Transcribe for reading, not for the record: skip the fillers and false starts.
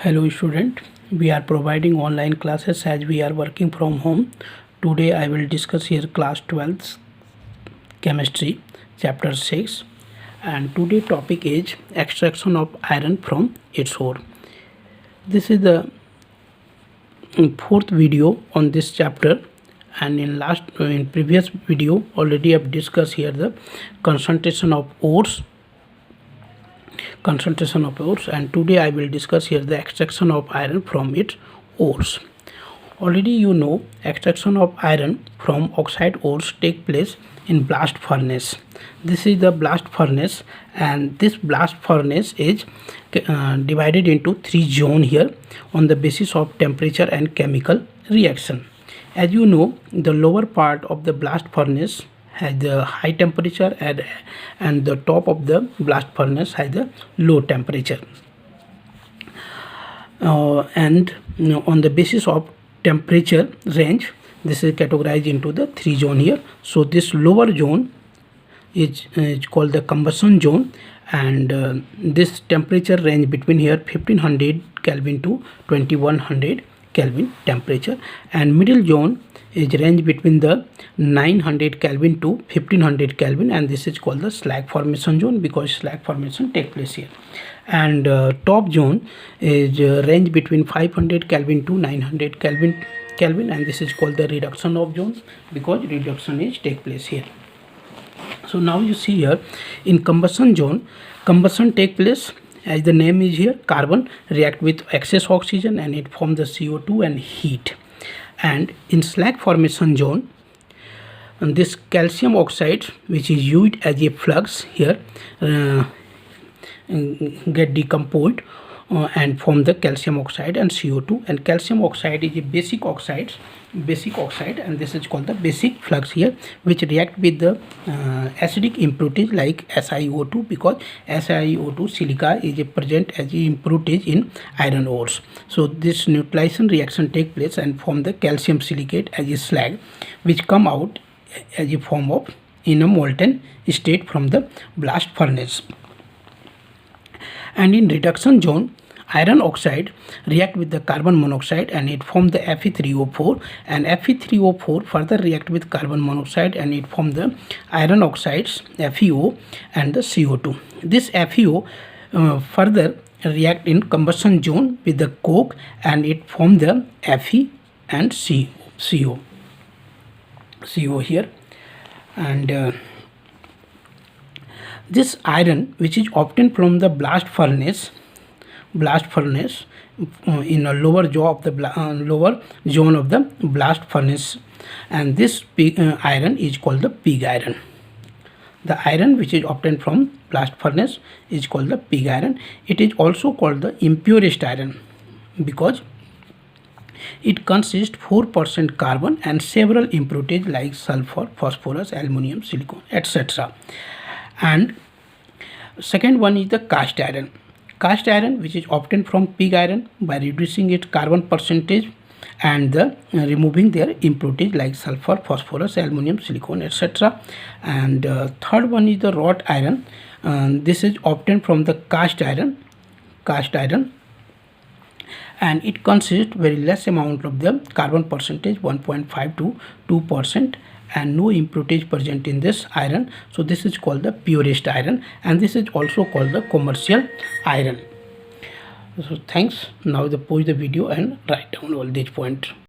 Hello student, we are providing online classes as we are working from home. Today I will discuss here class 12th chemistry chapter 6, and today topic is extraction of iron from its ore. This is the fourth video on this chapter, and in previous video already I have discussed here the concentration of ores, and today I will discuss here the extraction of iron from its ores. Already you know extraction of iron from oxide ores take place in blast furnace. This is the blast furnace, and this blast furnace is divided into three zones here on the basis of temperature and chemical reaction. As you know, the lower part of the blast furnace has the high temperature and the top of the blast furnace has the low temperature. And on the basis of temperature range, this is categorized into the three zone here. So this lower zone is called the combustion zone, and this temperature range between here 1500 Kelvin to 2100 Kelvin temperature, and middle zone is range between the 900 Kelvin to 1500 Kelvin, and this is called the slag formation zone because slag formation take place here. And top zone is range between 500 Kelvin to 900 Kelvin, and this is called the reduction of zone because reduction is take place here. So now you see here in combustion zone, combustion take place. As the name is here, carbon react with excess oxygen and it form the CO2 and heat. And in slag formation zone, and this calcium oxide, which is used as a flux here, get decomposed and form the calcium oxide and CO2. And calcium oxide is a basic oxide, and this is called the basic flux here, which react with the acidic impurities like SiO2 because SiO2 silica is present as impurities in iron ores. So this neutralization reaction take place and form the calcium silicate as a slag, which come out as a form of in a molten state from the blast furnace. And in reduction zone, iron oxide react with the carbon monoxide and it form the Fe3O4, and Fe3O4 further react with carbon monoxide and it form the iron oxides FeO and the CO2. This FeO further react in combustion zone with the coke and it form the Fe and CO here. And this iron which is obtained from the blast furnace in a lower zone of the blast furnace, and this iron is called the pig iron. The iron which is obtained from blast furnace is called the pig iron. It is also called the impurest iron because it consists 4% carbon and several impurities like sulfur, phosphorus, aluminum, silicon, etc. And second one is the cast iron. Cast iron, which is obtained from pig iron by reducing its carbon percentage and removing their impurities like sulfur, phosphorus, aluminum, silicon, etc. And third one is the wrought iron. This is obtained from the cast iron, and it consists very less amount of the carbon percentage, 1.5 to 2%, and no impurities present in this iron. So this is called the purest iron, and this is also called the commercial iron. So thanks. Now pause the video and write down all these points.